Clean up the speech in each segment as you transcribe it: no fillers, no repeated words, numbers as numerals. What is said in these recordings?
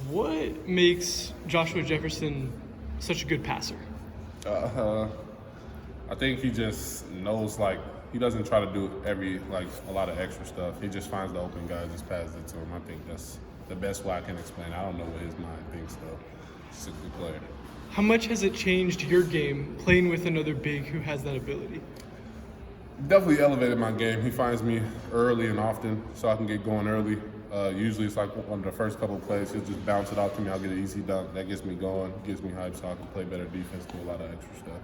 What makes Joshua Jefferson such a good passer? I think he just knows, like, he doesn't try to do a lot of extra stuff. He just finds the open guy and just passes it to him. I think that's the best way I can explain it. I don't know what his mind thinks, though. He's a good player. How much has it changed your game playing with another big who has that ability? Definitely elevated my game. He finds me early and often, so I can get going early. Usually it's like one of the first couple of plays, he'll just bounce it out to me. I'll get an easy dunk. That gets me going, gets me hyped, so I can play better defense, do a lot of extra stuff.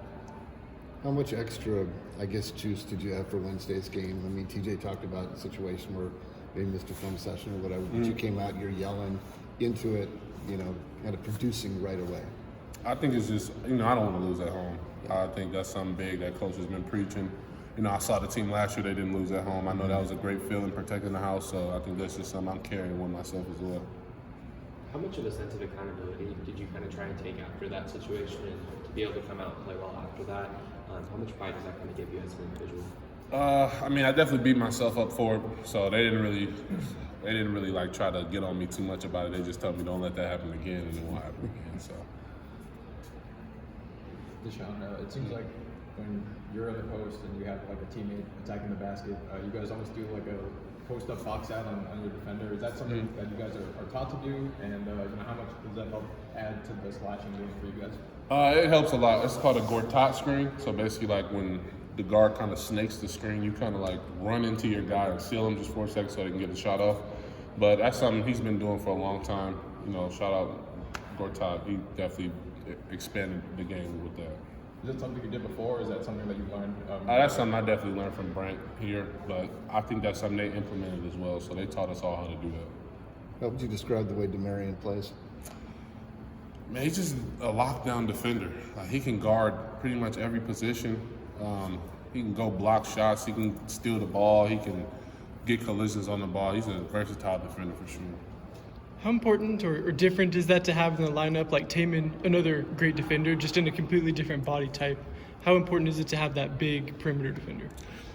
How much extra, I guess, juice did you have for Wednesday's game? I mean, TJ talked about a situation where maybe missed a film session or whatever, but you came out, you're yelling into it, kind of producing right away. I think it's just, I don't want to lose at home. I think that's something big that coach has been preaching. I saw the team last year, they didn't lose at home. I know that was a great feeling, protecting the house, so I think that's just something I'm carrying with myself as well. How much of a sense of accountability did you kind of try and take after that situation and to be able to come out and play well after that? How much pride does that kind of give you as an individual? I definitely beat myself up for it, so they didn't really like try to get on me too much about it. They just told me don't let that happen again, and it won't happen again. So. Dishon, it seems like when you're in the post and you have like a teammate attacking the basket, you guys almost do like a post-up box out on your defender. Is that something that you guys are taught to do? And how much does that help add to the slashing game for you guys? It helps a lot. It's called a Gortat screen. So basically, like when the guard kind of snakes the screen, you kind of like run into your guy and seal him just for a second so they can get the shot off. But that's something he's been doing for a long time. Shout out Gortat. He definitely expanded the game with that. Is that something you did before, or is that something that you learned? That's something I definitely learned from Brent here, but I think that's something they implemented as well, so they taught us all how to do that. How would you describe the way DeMarion plays? Man, he's just a lockdown defender. Like, he can guard pretty much every position. He can go block shots. He can steal the ball. He can get collisions on the ball. He's a versatile defender for sure. How important or different is that to have in the lineup, like Taman, another great defender, just in a completely different body type? How important is it to have that big perimeter defender?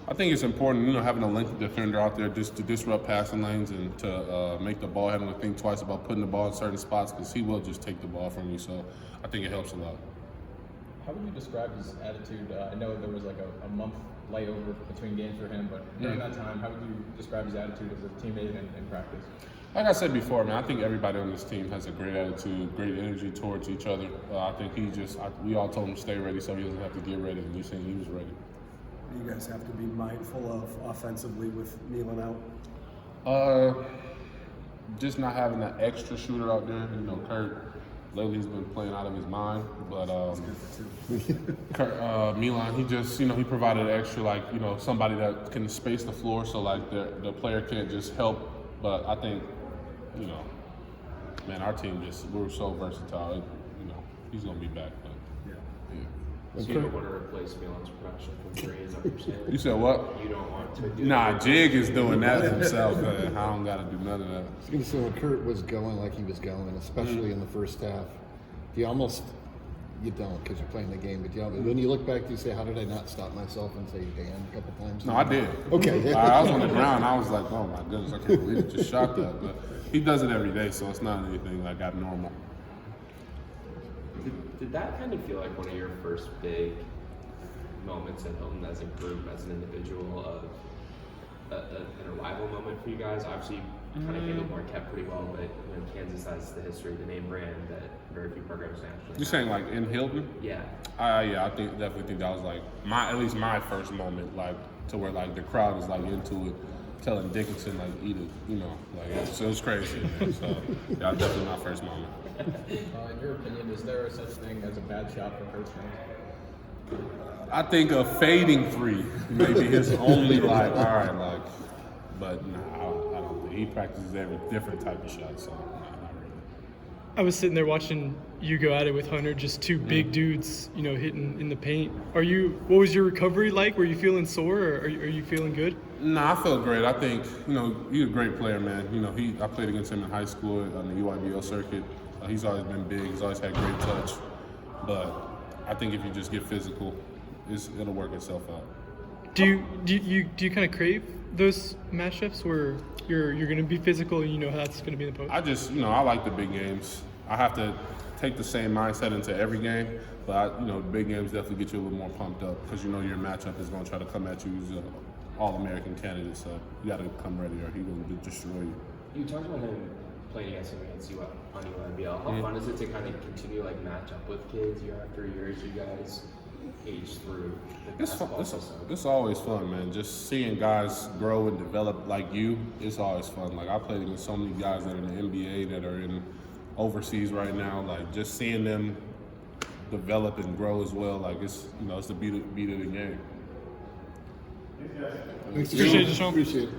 I think it's important, having a lengthy defender out there just to disrupt passing lanes and to make the ball handler think twice about putting the ball in certain spots, because he will just take the ball from you. So I think it helps a lot. How would you describe his attitude? I know there was like a month layover between games for him, but during that time, how would you describe his attitude as a teammate in practice? Like I said before, man, I think everybody on this team has a great attitude, great energy towards each other. I think we all told him to stay ready so he doesn't have to get ready, and he said he was ready. You guys have to be mindful of offensively with Milan out? Just not having that extra shooter out there. Kurt, lately he's been playing out of his mind, but Kurt, Milan, he just, he provided extra, somebody that can space the floor so, the player can't just help. But I think, man, our team we're so versatile. He's going to be back. But, yeah. So you don't want to replace Milan's production from three, is that what you're saying? You said what? You don't want to do Nah, Jig is doing that himself, man. I don't got to do none of that. I was going to say, when Kurt was going like he was going, especially in the first half, you don't because you're playing the game, but when you look back, do you say, how did I not stop myself and say damn a couple times? No, I did. Okay. I was on the ground. I was like, oh my goodness, I can't believe it just shot that. But he does it every day, so it's not anything like abnormal. Did that kind of feel like one of your first big moments at Hilton as a group, as an individual, of an arrival moment for you guys? Obviously, you kind of handled Marquette pretty well, but Kansas has the history, the name brand that very few programs nationally. You're saying like in Hilton? Yeah. Yeah, I definitely think that was like at least my first moment, to where the crowd is into it, telling Dickinson eat it, so it was crazy. Man. So yeah, definitely my first moment. In your opinion, is there such thing as a bad shot for Coach Jones? I think a fading three maybe his only all right, but no, I don't think he practices every different type of shot. So no, not really. I was sitting there watching you go at it with Hunter, just two big dudes, hitting in the paint. What was your recovery like? Were you feeling sore, or are you feeling good? Nah, I felt great. I think, he's a great player, man. I played against him in high school on the UIBL circuit. He's always been big. He's always had great touch. But I think if you just get physical, it'll work itself out. Do you kind of crave those matchups where you're going to be physical and you know how that's going to be in the post? I just, I like the big games. I have to take the same mindset into every game, but big games definitely get you a little more pumped up because your matchup is going to try to come at you as an All-American candidate, so you got to come ready or he's going to destroy you. You talked about him playing against you on UNBL. How fun is it to kind of continue match up with kids year after year as you guys age through the basketball system? It's always fun, man. Just seeing guys grow and develop like you, it's always fun. Like I played against so many guys that are in the NBA that are in overseas right now. Like just seeing them develop and grow as well. Like it's the beat of the game. Thanks, Appreciate it, Dishon. Appreciate it.